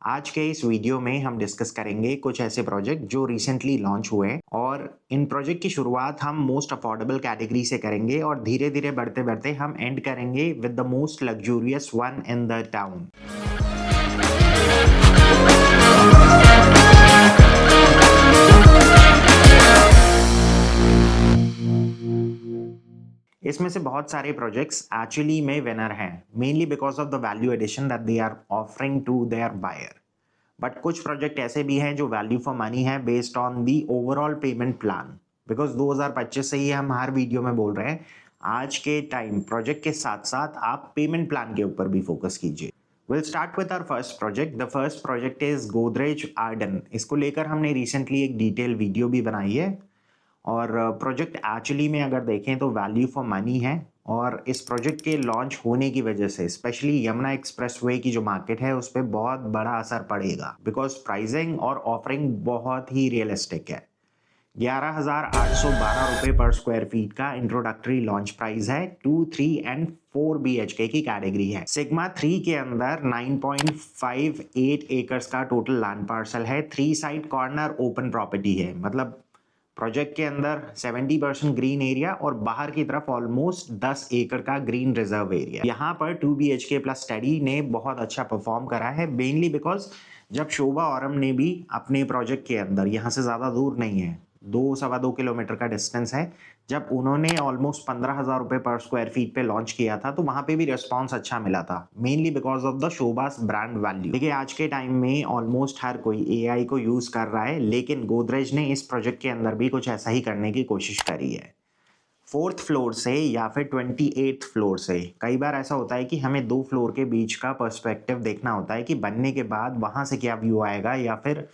आज के इस वीडियो में हम डिस्कस करेंगे कुछ ऐसे प्रोजेक्ट जो रिसेंटली लॉन्च हुए हैं और इन प्रोजेक्ट की शुरुआत हम मोस्ट अफोर्डेबल कैटेगरी से करेंगे और धीरे धीरे बढ़ते बढ़ते हम एंड करेंगे with the most luxurious one in the town. इसमें से बहुत सारे प्रोजेक्ट्स एक्चुअली में विनर हैं, mainly because of the value addition that they are offering to their buyer. But कुछ प्रोजेक्ट ऐसे भी हैं जो वैल्यू फॉर मनी है based on the overall payment plan. Because 2025 से ही हम हर वीडियो में बोल रहे हैं, आज के टाइम प्रोजेक्ट के साथ साथ आप पेमेंट प्लान के ऊपर भी फोकस कीजिए। Will start with our first project. The first project is Godrej Arden. इसको लेकर हमने रिसेंटली एक डिटेल वीडियो भी बनाई है और प्रोजेक्ट एक्चुअली में अगर देखें तो वैल्यू फॉर मनी है और इस प्रोजेक्ट के लॉन्च होने की वजह से स्पेशली यमुना एक्सप्रेसवे की जो मार्केट है उस पर बहुत बड़ा असर पड़ेगा बिकॉज प्राइसिंग और ऑफरिंग बहुत ही रियलिस्टिक है। 11,812 रुपये पर स्क्वायर फीट का इंट्रोडक्टरी लॉन्च प्राइस है। 2, 3 एंड 4 BHK की कैटेगरी है। सिग्मा 3 के अंदर 9.58 एकर्स का टोटल लैंड पार्सल है। 3 साइड कॉर्नर ओपन प्रॉपर्टी है, मतलब प्रोजेक्ट के अंदर 70% ग्रीन एरिया और बाहर की तरफ ऑलमोस्ट 10 एकड़ का ग्रीन रिजर्व एरिया। यहाँ पर 2 BHK प्लस स्टडी ने बहुत अच्छा परफॉर्म करा है, मेनली बिकॉज जब शोभा औरम ने भी अपने प्रोजेक्ट के अंदर, यहाँ से ज़्यादा दूर नहीं है, 2-2.25 किलोमीटर का डिस्टेंस है, जब उन्होंने ऑलमोस्ट 15,000 रुपये पर स्क्वायर फीट पे लॉन्च किया था तो वहाँ पे भी रिस्पांस अच्छा मिला था, mainly because of the Sobha's brand value. देखिए आज के टाइम में ऑलमोस्ट हर कोई AI को यूज़ कर रहा है, लेकिन गोदरेज ने इस प्रोजेक्ट के अंदर भी कुछ ऐसा ही करने की कोशिश करी है। 4th फ्लोर से या फिर 28th फ्लोर से, कई बार ऐसा होता है कि हमें 2 फ्लोर के बीच का पर्सपेक्टिव देखना होता है कि बनने के बाद वहाँ से क्या व्यू आएगा, या फिर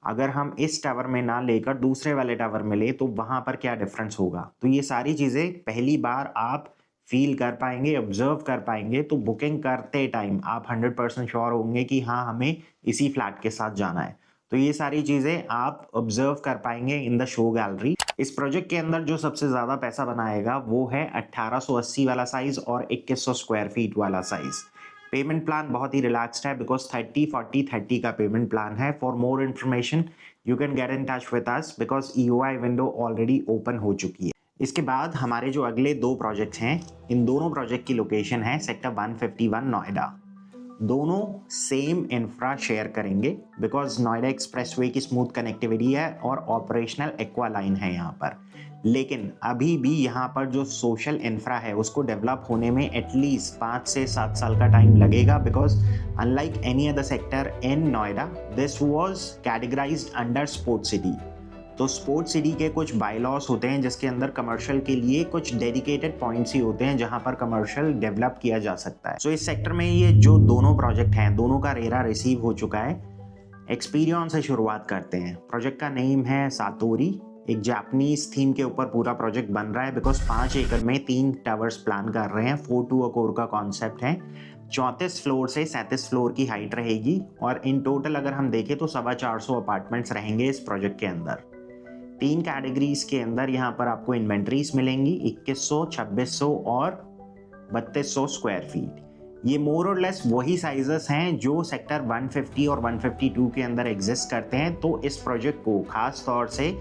अगर हम इस टावर में ना लेकर दूसरे वाले टावर में ले तो वहाँ पर क्या डिफरेंस होगा। तो ये सारी चीज़ें पहली बार आप फील कर पाएंगे, ऑब्जर्व कर पाएंगे, तो बुकिंग करते टाइम आप 100% श्योर होंगे कि हाँ हमें इसी फ्लैट के साथ जाना है। तो ये सारी चीज़ें आप ऑब्जर्व कर पाएंगे इन द शो गैलरी। इस प्रोजेक्ट के अंदर जो सबसे ज़्यादा पैसा बनाएगा वो है 1880 वाला साइज़ और 2100 स्क्वायर फीट वाला साइज़। पेमेंट प्लान बहुत ही रिलैक्स्ड है बिकॉज 30-40-30 का पेमेंट प्लान है। For more information you can get in touch with us because EOI window already open हो चुकी है। इसके बाद हमारे जो अगले 2 प्रोजेक्ट्स हैं, इन दोनों प्रोजेक्ट की लोकेशन है सेक्टर 151 नोएडा। दोनों सेम इंफ्रा शेयर करेंगे बिकॉज नोएडा एक्सप्रेसवे की स्मूथ कनेक्टिविटी है और ऑपरेशनल एक्वा लाइन है यहाँ पर। लेकिन अभी भी यहाँ पर जो सोशल इंफ्रा है उसको डेवलप होने में एटलीस्ट 5 से 7 साल का टाइम लगेगा because unlike any other sector in Noida this was categorised under sports city. तो स्पोर्ट्स सिटी के कुछ बायलॉस होते हैं जिसके अंदर कमर्शियल के लिए कुछ डेडिकेटेड पॉइंट्स ही होते हैं जहां पर कमर्शियल डेवलप किया जा सकता है। सो इस सेक्टर में ये जो दोनों प्रोजेक्ट हैं, दोनों का रेरा रिसीव हो चुका है। एक्सपीरियंस से शुरुआत करते हैं। प्रोजेक्ट का नेम है सातोरी। एक जापानीज थीम के ऊपर पूरा प्रोजेक्ट बन रहा है बिकॉज 5 एकड़ में 3 टावर्स प्लान कर रहे हैं। 4 to a core का कॉन्सेप्ट है। 34 फ्लोर से 37 फ्लोर की हाइट रहेगी और इन टोटल अगर हम देखें तो 450 अपार्टमेंट्स रहेंगे इस प्रोजेक्ट के अंदर। 3 कैटेगरीज के अंदर यहाँ पर आपको इन्वेंट्रीज मिलेंगी, 2100, 2600 और 3200 स्क्वायर फीट। ये मोर और लेस वही साइजेस हैं जो सेक्टर 150 और 152 के अंदर एग्जिस्ट करते हैं। तो इस प्रोजेक्ट को खास तौर से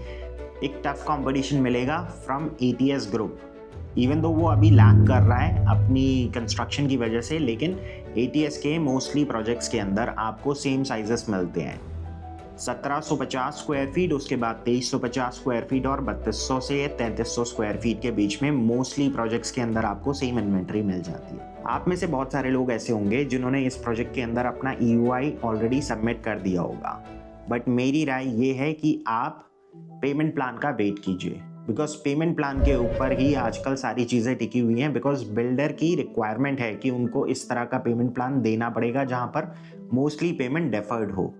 एक टफ कंपटीशन मिलेगा from ATS group. Even though वो अभी लैक कर रहा है अपनी कंस्ट्रक्शन की वजह से, लेकिन ATS के मोस्टली प्रोजेक्ट्स के अंदर आपको सेम साइजेस मिलते हैं। 1750 स्क्वायर फीट, उसके बाद 2350 स्क्वायर फीट और 3200 से 3300 स्क्वायर फीट के बीच में मोस्टली प्रोजेक्ट्स के अंदर आपको सेम इन्वेंट्री मिल जाती है। आप में से बहुत सारे लोग ऐसे होंगे जिन्होंने इस प्रोजेक्ट के अंदर अपना EOI ऑलरेडी सबमिट कर दिया होगा, बट मेरी राय ये है कि आप पेमेंट प्लान का वेट कीजिए बिकॉज पेमेंट प्लान के ऊपर ही आजकल सारी चीज़ें टिकी हुई हैं। बिकॉज बिल्डर की रिक्वायरमेंट है कि उनको इस तरह का पेमेंट प्लान देना पड़ेगा जहां पर मोस्टली पेमेंट डेफर्ड हो।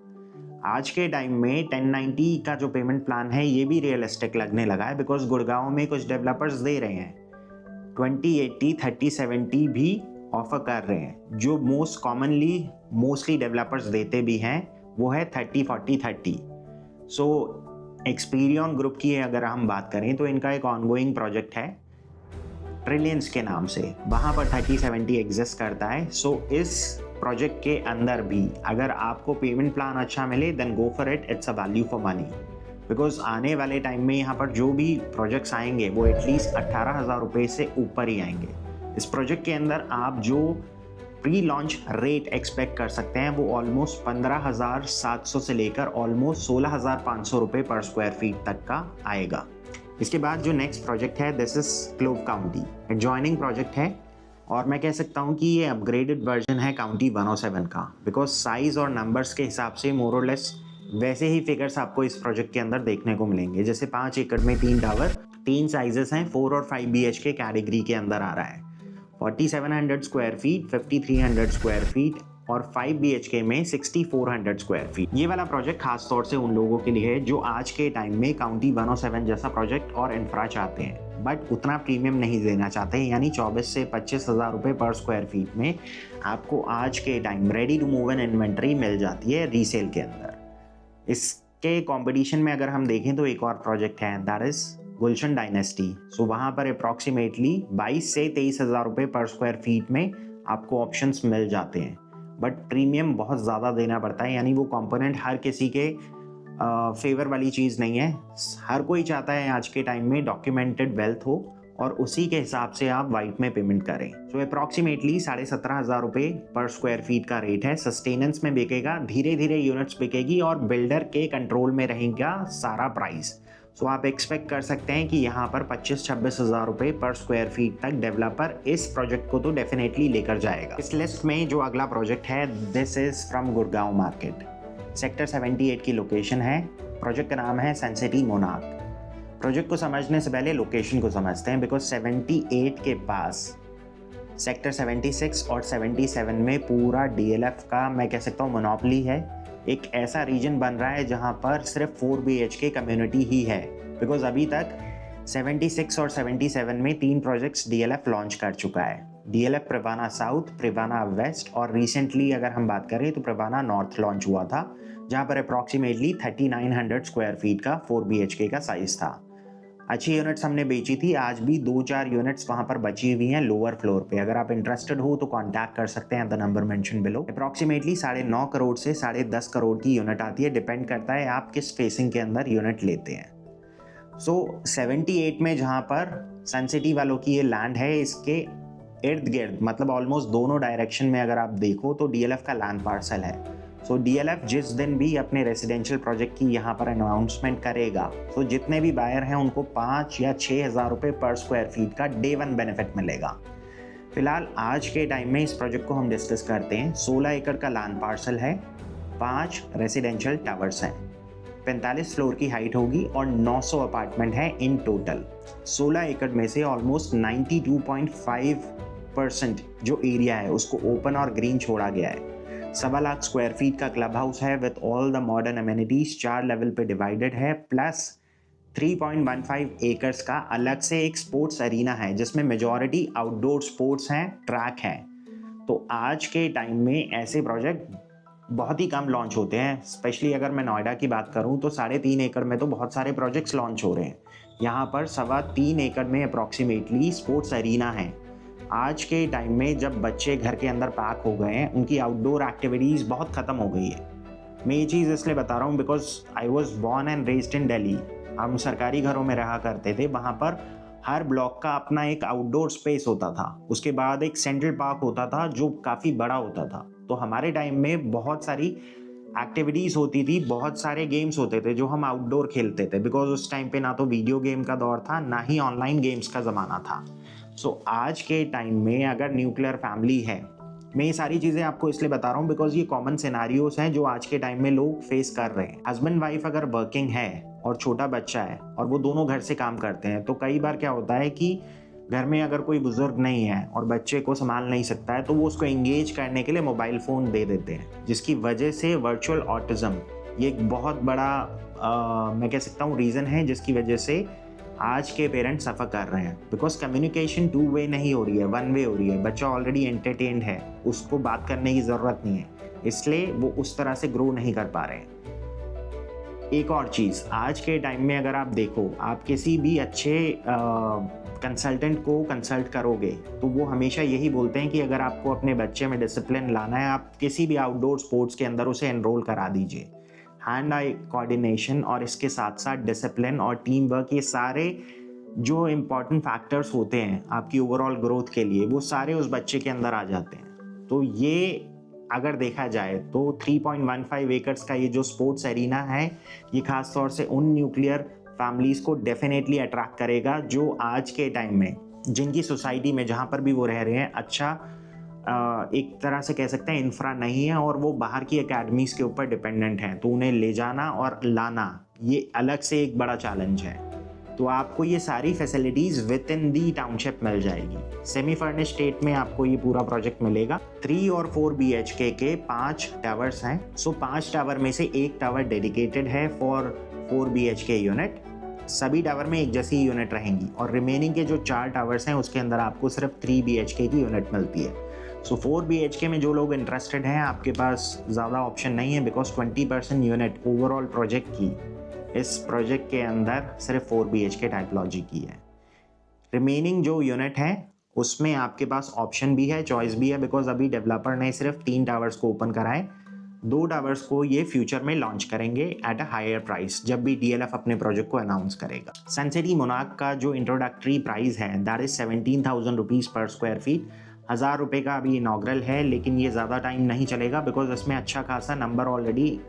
आज के टाइम में 1090 का जो पेमेंट प्लान है ये भी रियलिस्टिक लगने लगा है बिकॉज गुड़गांव में कुछ डेवलपर्स दे रहे हैं 2080, 3070 भी ऑफर कर रहे हैं। जो मोस्ट कॉमनली मोस्टली डेवलपर्स देते भी हैं वो है 30-40-30। सो एक्सपीरियन ग्रुप की अगर हम बात करें तो इनका एक ऑनगोइंग प्रोजेक्ट है ट्रिलियंस के नाम से, वहाँ पर 3070 एग्जिस्ट करता है। सो इस प्रोजेक्ट के अंदर भी अगर आपको पेमेंट प्लान अच्छा मिले then go for it, it's a value for money. Because आने वाले टाइम में यहाँ पर जो भी प्रोजेक्ट्स आएंगे वो एटलीस्ट 18,000 रुपये से ऊपर ही आएंगे। इस प्रोजेक्ट के अंदर आप जो प्री लॉन्च रेट एक्सपेक्ट कर सकते हैं वो ऑलमोस्ट 15,700 से लेकर ऑलमोस्ट 16,500 रुपये पर स्क्वायर फीट तक का आएगा। इसके बाद जो नेक्स्ट प्रोजेक्ट है this is clove county, adjoining project है और मैं कह सकता हूँ कि ये अपग्रेडेड वर्जन है काउंटी 107 का। बिकॉज साइज़ और नंबर्स के हिसाब से मोर और लेस वैसे ही फिगर्स आपको इस प्रोजेक्ट के अंदर देखने को मिलेंगे। जैसे 5 एकड़ में 3 टावर, 3 साइजेस हैं, 4 और 5 BHK कैटेगरी के अंदर आ रहा है। 4700 स्क्वायर फीट, 5300 स्क्वायर फीट और 5 BHK में 6400 स्क्वायर फीट। ये वाला प्रोजेक्ट खास तौर से उन लोगों के लिए है जो आज के टाइम में काउंटी 107 जैसा प्रोजेक्ट और इंफ्रा चाहते हैं बट उतना प्रीमियम नहीं देना चाहते, यानी 24 से 25,000 रुपये पर स्क्वायर फीट में आपको आज के time ready to move in inventory मिल जाती है रीसेल के अंदर। इसके कंपटीशन में अगर हम देखें तो एक और प्रोजेक्ट है दैट इज गुलशन डायनेस्टी। सो वहाँ पर अप्रॉक्सीमेटली 22 से 23,000 रुपये पर स्क्वायर फीट में आपको ऑप्शंस मिल जाते हैं बट प्रीमियम बहुत ज़्यादा देना पड़ता है, यानी वो कंपोनेंट हर किसी के फेवर वाली चीज़ नहीं है। हर कोई चाहता है आज के टाइम में डॉक्यूमेंटेड वेल्थ हो और उसी के हिसाब से आप वाइट में पेमेंट करें। सो अप्रॉक्सीमेटली 17,500 रुपये पर स्क्वायर फीट का रेट है। सस्टेनेंस में बिकेगा, धीरे धीरे यूनिट्स बिकेगी और बिल्डर के कंट्रोल में रहेगा सारा प्राइस। सो आप एक्सपेक्ट कर सकते हैं कि यहाँ पर 25-26,000 रुपये पर स्क्वायर फीट तक डेवलपर इस प्रोजेक्ट को तो डेफिनेटली लेकर जाएगा। इस लिस्ट में जो अगला प्रोजेक्ट है this is from Gurgaon market, sector 78 की लोकेशन है। प्रोजेक्ट का नाम है सनसिटी मोनार्क। प्रोजेक्ट को समझने से पहले लोकेशन को समझते हैं बिकॉज 78 के पास सेक्टर 76 और 77 में पूरा DLF का मैं कह सकता हूँ मोनोपोली है। एक ऐसा रीजन बन रहा है जहाँ पर सिर्फ 4 BHK कम्युनिटी ही है बिकॉज अभी तक 76 और 77 में 3 प्रोजेक्ट्स DLF लॉन्च कर चुका है। DLF Privana south, Privana west और रिसेंटली अगर हम बात करें तो प्रिवाना नॉर्थ लॉन्च हुआ था जहाँ पर अप्रॉक्सीमेटली 3900 स्क्वायर फीट का 4 BHK का साइज था। अच्छी यूनिट्स हमने बेची थी, आज भी 2-4 यूनिट्स वहाँ पर बची हुई हैं लोअर फ्लोर पे। अगर आप इंटरेस्टेड हो तो कांटेक्ट कर सकते हैं the number mention below. Approximately 9.5 crore से 10.5 करोड़ की यूनिट आती है, डिपेंड करता है आप किस फेसिंग के अंदर यूनिट लेते हैं। सो 78 में जहाँ पर सनसिटी वालों की ये लैंड है, इसके इर्द गिर्द मतलब ऑलमोस्ट दोनों डायरेक्शन में अगर आप देखो तो DLF का लैंड पार्सल है। सो DLF जिस दिन भी अपने रेसिडेंशियल प्रोजेक्ट की यहाँ पर अनाउंसमेंट करेगा तो जितने भी बायर हैं उनको 5 या 6,000 रुपये पर स्क्वायर फीट का डे 1 बेनिफिट मिलेगा। फिलहाल आज के टाइम में इस प्रोजेक्ट को हम डिस्कस करते हैं। 16 एकड़ का लैंड पार्सल है, 5 रेसिडेंशियल टावर्स हैं, 45 फ्लोर की हाइट होगी और 900 अपार्टमेंट हैं इन टोटल। 16 एकड़ में से ऑलमोस्ट 92.5% जो एरिया है उसको ओपन और ग्रीन छोड़ा गया है। 1.25 लाख स्क्वायर फीट का क्लब हाउस है with all the modern amenities, 4 level पे डिवाइडेड है, प्लस 3.15 एकर्स का अलग से एक स्पोर्ट्स अरीना है जिसमें मेजॉरिटी आउटडोर स्पोर्ट्स हैं, ट्रैक है। तो आज के टाइम में ऐसे प्रोजेक्ट बहुत ही कम लॉन्च होते हैं। स्पेशली अगर मैं नोएडा की बात करूं तो 3.5 एकड़ में तो बहुत सारे प्रोजेक्ट्स लॉन्च हो रहे हैं। यहाँ पर 3.25 एकड़ में अप्रॉक्सीमेटली स्पोर्ट्स अरीना है। आज के टाइम में जब बच्चे घर के अंदर पैक हो गए हैं, उनकी आउटडोर एक्टिविटीज़ बहुत ख़त्म हो गई है। मैं ये चीज़ इसलिए बता रहा हूँ because I was born and raised in Delhi. हम सरकारी घरों में रहा करते थे, वहाँ पर हर ब्लॉक का अपना एक आउटडोर स्पेस होता था, उसके बाद एक सेंट्रल पार्क होता था जो काफ़ी बड़ा होता था। तो हमारे टाइम में बहुत सारी एक्टिविटीज़ होती थी, बहुत सारे गेम्स होते थे जो हम आउटडोर खेलते थे बिकॉज उस टाइम पे ना तो वीडियो गेम का दौर था ना ही ऑनलाइन गेम्स का ज़माना था। सो आज के टाइम में अगर न्यूक्लियर फैमिली है, मैं ये सारी चीज़ें आपको इसलिए बता रहा हूँ बिकॉज ये कॉमन सिनारियोज हैं जो आज के टाइम में लोग फेस कर रहे हैं। हस्बैंड वाइफ अगर वर्किंग है और छोटा बच्चा है और वो दोनों घर से काम करते हैं तो कई बार क्या होता है कि घर में अगर कोई बुजुर्ग नहीं है और बच्चे को संभाल नहीं सकता है तो वो उसको एंगेज करने के लिए मोबाइल फ़ोन दे देते हैं, जिसकी वजह से वर्चुअल ऑटिज़म ये एक बहुत बड़ा मैं कह सकता हूँ रीज़न है जिसकी वजह से आज के पेरेंट्स सफ़र कर रहे हैं। बिकॉज कम्युनिकेशन 2 वे नहीं हो रही है, 1 वे हो रही है। बच्चा ऑलरेडी एंटरटेन्ड है, उसको बात करने की ज़रूरत नहीं है, इसलिए वो उस तरह से ग्रो नहीं कर पा रहे हैं। एक और चीज़, आज के टाइम में अगर आप देखो, आप किसी भी अच्छे कंसल्टेंट को कंसल्ट करोगे तो वो हमेशा यही बोलते हैं कि अगर आपको अपने बच्चे में डिसिप्लिन लाना है, आप किसी भी आउटडोर स्पोर्ट्स के अंदर उसे एनरोल करा दीजिए। हैंड आई कोऑर्डिनेशन और इसके साथ साथ डिसिप्लिन और टीम वर्क, ये सारे जो इम्पॉर्टेंट फैक्टर्स होते हैं आपकी ओवरऑल ग्रोथ के लिए, वो सारे उस बच्चे के अंदर आ जाते हैं। तो ये अगर देखा जाए तो 3.15 एकर्स का ये जो स्पोर्ट्स एरिना है, ये खास तौर से उन न्यूक्लियर फैमिलीज़ को डेफिनेटली अट्रैक्ट करेगा जो आज के टाइम में जिनकी सोसाइटी में जहाँ पर भी वो रह रहे हैं अच्छा एक तरह से कह सकते हैं इंफ्रा नहीं है और वो बाहर की एकेडमीज़ के ऊपर डिपेंडेंट हैं, तो उन्हें ले जाना और लाना ये अलग से एक बड़ा चैलेंज है। तो आपको ये सारी facilities within the township मिल जाएगी। सेमी फर्निश्ड स्टेट में आपको ये पूरा प्रोजेक्ट मिलेगा। 3 और 4 BHK के 5 टावर्स हैं। सो 5 टावर में से एक टावर डेडिकेटेड है फॉर 4 BHK यूनिट। सभी टावर में एक जैसी यूनिट रहेंगी और रिमेनिंग के जो 4 टावर्स हैं उसके अंदर आपको सिर्फ 3 BHK की यूनिट मिलती है। सो 4 BHK में जो लोग इंटरेस्टेड हैं, आपके पास ज़्यादा ऑप्शन नहीं है बिकॉज 20% यूनिट ओवरऑल प्रोजेक्ट की इस प्रोजेक्ट के अंदर सिर्फ 4 BHK टाइपोलॉजी की है। रिमेनिंग जो यूनिट है उसमें आपके पास ऑप्शन भी है, चॉइस भी है, बिकॉज अभी डेवलपर ने सिर्फ 3 टावर्स को ओपन कराए, 2 टावर्स को ये फ्यूचर में लॉन्च करेंगे एट अ हायर प्राइस जब भी DLF अपने प्रोजेक्ट को अनाउंस करेगा। सनसिटी मोनार्क का जो इंट्रोडक्टरी प्राइस है दैट इज 17,000 रुपीज़ पर स्क्वायर फीट। 1,000 रुपये का अभी इनॉग्रल है, लेकिन ये ज़्यादा टाइम नहीं चलेगा बिकॉज इसमें अच्छा खासा नंबर ऑलरेडी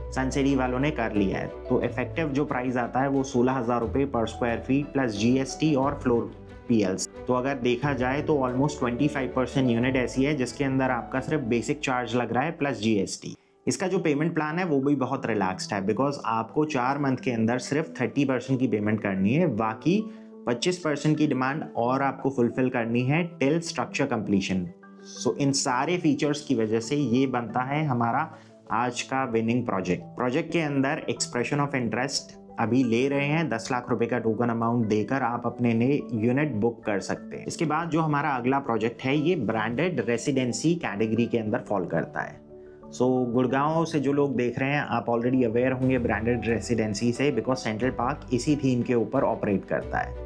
सनसिटी वालों ने कर लिया है। तो इफेक्टिव जो प्राइस आता है वो 16,000 रुपये पर स्क्वायर फीट प्लस GST और फ्लोर PLs। तो अगर देखा जाए तो ऑलमोस्ट 25% यूनिट ऐसी है जिसके अंदर आपका सिर्फ बेसिक चार्ज लग रहा है प्लस GST। इसका जो पेमेंट प्लान है वो भी बहुत रिलैक्स्ड है बिकॉज आपको 4 मंथ के अंदर सिर्फ 30% की पेमेंट करनी है, बाकी 25% की डिमांड और आपको फुलफिल करनी है टिल स्ट्रक्चर कंप्लीशन। सो इन सारे फीचर्स की वजह से ये बनता है हमारा आज का विनिंग प्रोजेक्ट के अंदर एक्सप्रेशन ऑफ इंटरेस्ट अभी ले रहे हैं। 10 लाख रुपए का टोकन अमाउंट देकर आप अपने नए यूनिट बुक कर सकते हैं। इसके बाद जो हमारा अगला प्रोजेक्ट है ये ब्रांडेड रेसिडेंसी कैटेगरी के अंदर फॉल करता है। सो गुड़गांव से जो लोग देख रहे हैं आप ऑलरेडी अवेयर होंगे ब्रांडेड रेसिडेंसी से, बिकॉज सेंट्रल पार्क इसी थीम के ऊपर ऑपरेट करता है।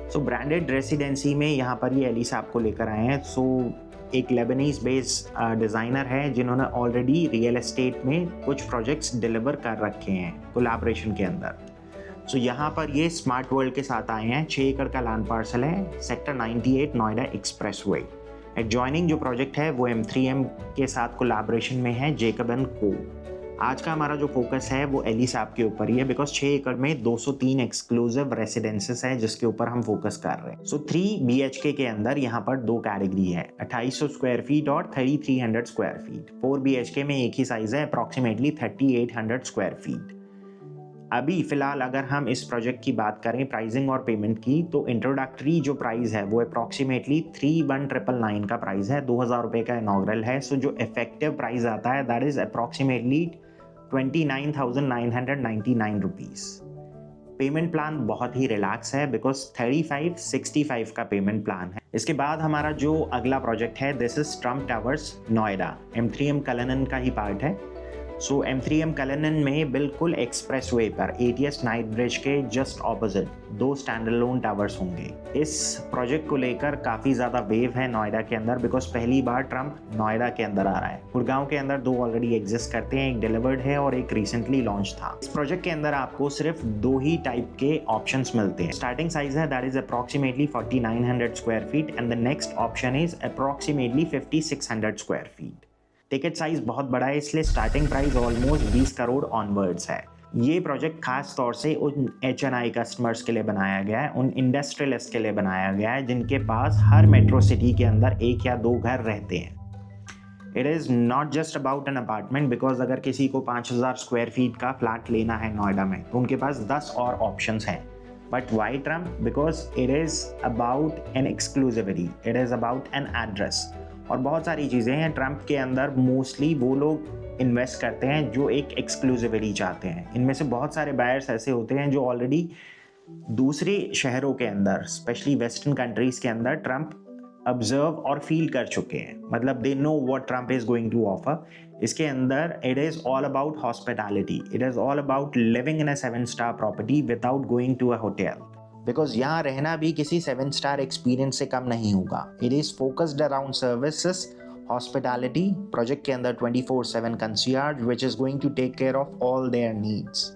सो ब्रांडेड रेसिडेंसी में यहाँ पर ये एलिसा आपको लेकर आए हैं। सो एक लेबनीज बेस्ड डिज़ाइनर है जिन्होंने ऑलरेडी रियल एस्टेट में कुछ प्रोजेक्ट्स डिलीवर कर रखे हैं कोलैबोरेशन के अंदर। सो यहाँ पर ये स्मार्ट वर्ल्ड के साथ आए हैं। 6 एकड़ का लैंड पार्सल है, सेक्टर 98 नोएडा एक्सप्रेसवे। एडजॉइनिंग जो प्रोजेक्ट है वो M3M के साथ कोलैबोरेशन में है, जेकब एंड को। आज का हमारा जो फोकस है वो एलिसा के ऊपर ही है बिकॉज 6 एकड़ में 203 एक्सक्लूसिव रेसिडेंसेस है जिसके ऊपर हम फोकस कर रहे हैं। सो 3 BHK के अंदर यहाँ पर 2 कैटेगरी है, 2800 स्क्वायर फीट और 3300 स्क्वायर फीट। 4 BHK में एक ही साइज है, अप्रॉक्सीमेटली 3800 स्क्वायर फीट। अभी फिलहाल अगर हम इस प्रोजेक्ट की बात करें प्राइसिंग और पेमेंट की, तो इंट्रोडक्टरी जो प्राइस है वो अप्रॉक्सीमेटली 31,999 का प्राइस है। 2,000 रुपये का इनॉग्रल है। सो जो इफेक्टिव प्राइस आता है that is approximately 29,999 rupees. Payment plan बहुत ही रिलैक्स है बिकॉज 35-65 का पेमेंट प्लान है। इसके बाद हमारा जो अगला प्रोजेक्ट है this is Trump towers Noida, M3M कलनन का ही पार्ट है। सो M3M कलनन में बिल्कुल एक्सप्रेसवे पर ATS नाइट ब्रिज के जस्ट ऑपोजिट 2 स्टैंडअलोन टावर्स होंगे। इस प्रोजेक्ट को लेकर काफ़ी ज़्यादा वेव है नोएडा के अंदर बिकॉज पहली बार ट्रम्प नोएडा के अंदर आ रहा है। गुड़गांव के अंदर 2 ऑलरेडी एग्जिस्ट करते हैं, एक डिलीवर्ड है और एक रिसेंटली लॉन्च था। इस प्रोजेक्ट के अंदर आपको सिर्फ 2 ही टाइप के ऑप्शंस मिलते हैं। स्टार्टिंग साइज है that is approximately 4900 square feet and the next option is approximately 5600 square feet. Ticket size बहुत बड़ा है इसलिए starting price almost 20 crore onwards है। ये प्रोजेक्ट खास तौर से उन HNI कस्टमर्स के लिए बनाया गया है, उन इंडस्ट्रियलिस्ट के लिए बनाया गया है जिनके पास हर मेट्रो सिटी के अंदर 1 या 2 घर रहते हैं। It is not just about an apartment because अगर किसी को 5,000 स्क्वायर फीट का फ्लैट लेना है नोएडा में तो उनके पास 10 और ऑप्शंस हैं। But why Trump? Because it is about an exclusivity, it is about an address और बहुत सारी चीज़ें हैं। ट्रम्प के अंदर मोस्टली वो लोग इन्वेस्ट करते हैं जो एक एक्सक्लूसिविटी चाहते हैं। इनमें से बहुत सारे बायर्स ऐसे होते हैं जो ऑलरेडी दूसरे शहरों के अंदर स्पेशली वेस्टर्न कंट्रीज़ के अंदर ट्रम्प ऑब्जर्व और फील कर चुके हैं, मतलब they know what Trump is going to offer. इसके अंदर it is all about hospitality, it is all about living in a 7 star property without going to a hotel. Because यहाँ रहना भी किसी 7 स्टार एक्सपीरियंस से कम नहीं होगा। It is focused around services, hospitality. Project के अंदर 24/7 concierge which is going to take care of all their needs.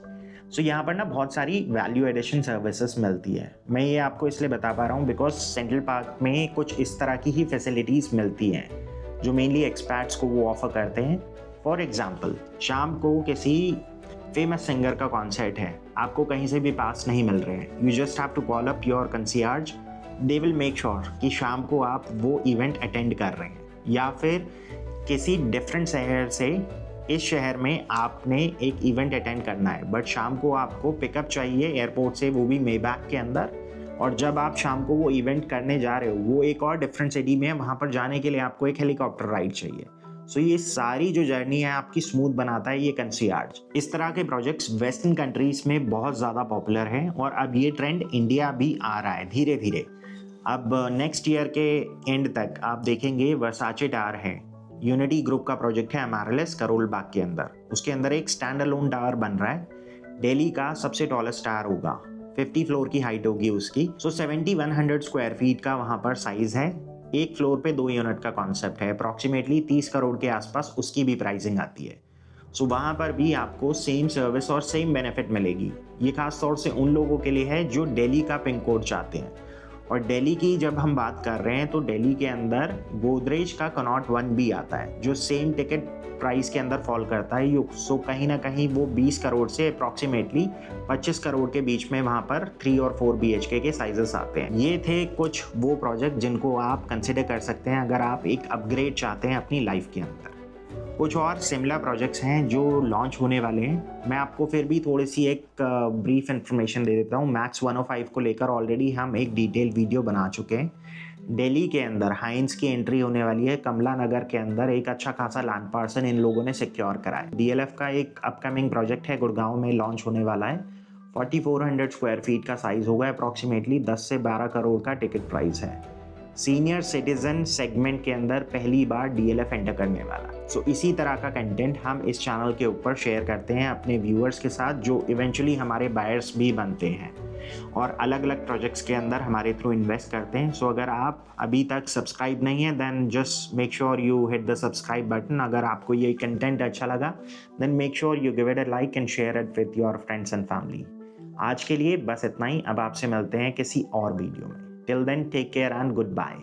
So यहाँ पर ना बहुत सारी वैल्यू एडिशन सर्विसेज मिलती है। मैं ये आपको इसलिए बता पा रहा हूँ बिकॉज सेंट्रल पार्क में कुछ इस तरह की ही फैसिलिटीज़ मिलती हैं जो मेनली एक्सपर्ट्स को वो ऑफर करते हैं। फॉर एग्जाम्पल, शाम को किसी फेमस सिंगर का कॉन्सर्ट है, आपको कहीं से भी पास नहीं मिल रहे हैं, you just have to call up your concierge, they will make sure कि शाम को आप वो इवेंट अटेंड कर रहे हैं। या फिर किसी डिफरेंट शहर से इस शहर में आपने एक इवेंट अटेंड करना है बट शाम को आपको पिकअप चाहिए एयरपोर्ट से, वो भी मेबैक के अंदर, और जब आप शाम को वो इवेंट करने जा रहे हो वो एक और डिफरेंट सिटी में है, वहाँ पर जाने के लिए आपको एक हेलीकॉप्टर राइड चाहिए। सो ये सारी जो जर्नी है आपकी स्मूथ बनाता है ये कंसियर्ज। इस तरह के प्रोजेक्ट्स वेस्टर्न कंट्रीज में बहुत ज़्यादा पॉपुलर हैं और अब ये ट्रेंड इंडिया भी आ रहा है धीरे धीरे। अब नेक्स्ट ईयर के एंड तक आप देखेंगे वर्साचे टावर है, यूनिटी ग्रुप का प्रोजेक्ट है एमआरएलएस करोल बाग के अंदर, उसके अंदर एक स्टैंड अलोन टावर बन रहा है, दिल्ली का सबसे टॉलेस्ट टावर होगा, 50 फ्लोर की हाइट होगी उसकी। सो 7100 स्क्वायर फीट का वहाँ पर साइज है, एक फ्लोर पे 2 यूनिट का कॉन्सेप्ट है, अप्रॉक्सीमेटली 30 करोड़ के आसपास उसकी भी प्राइसिंग आती है। सो वहाँ पर भी आपको सेम सर्विस और सेम बेनिफिट मिलेगी। ये खास तौर से उन लोगों के लिए है जो दिल्ली का पिन कोड चाहते हैं। और दिल्ली की जब हम बात कर रहे हैं तो दिल्ली के अंदर गोदरेज का कनॉट 1 भी आता है जो सेम टिकट प्राइस के अंदर फॉल करता है। सो कहीं ना कहीं वो 20 करोड़ से अप्रॉक्सीमेटली 25 करोड़ के बीच में वहाँ पर 3 और 4 BHK के साइजेस आते हैं। ये थे कुछ वो प्रोजेक्ट जिनको आप कंसिडर कर सकते हैं अगर आप एक अपग्रेड चाहते हैं अपनी लाइफ के अंदर। कुछ और सिमिलर प्रोजेक्ट्स हैं जो लॉन्च होने वाले हैं, मैं आपको फिर भी थोड़ी सी एक ब्रीफ इन्फॉर्मेशन दे देता हूँ। मैक्स 105 को लेकर ऑलरेडी हम एक डिटेल वीडियो बना चुके हैं। दिल्ली के अंदर हाइंस की एंट्री होने वाली है, कमला नगर के अंदर एक अच्छा खासा लैंड पार्सल इन लोगों ने सिक्योर करा है। DLF का एक अपकमिंग प्रोजेक्ट है, गुड़गांव में लॉन्च होने वाला है, 4400 स्क्वायर फीट का साइज होगा, अप्रॉक्सीमेटली 10 से 12 करोड़ का टिकट प्राइस है। सीनियर सिटीजन सेगमेंट के अंदर पहली बार DLF एंटर करने वाला। सो इसी तरह का कंटेंट हम इस चैनल के ऊपर शेयर करते हैं अपने व्यूअर्स के साथ जो इवेंचुअली हमारे बायर्स भी बनते हैं और अलग अलग प्रोजेक्ट्स के अंदर हमारे थ्रू इन्वेस्ट करते हैं। सो अगर आप अभी तक सब्सक्राइब नहीं है then just make sure you hit the subscribe button. अगर आपको ये कंटेंट अच्छा लगा then make sure you give it a like and share it with your friends and family. आज के लिए बस इतना ही, अब आपसे मिलते हैं किसी और वीडियो में। Till then take care and good bye.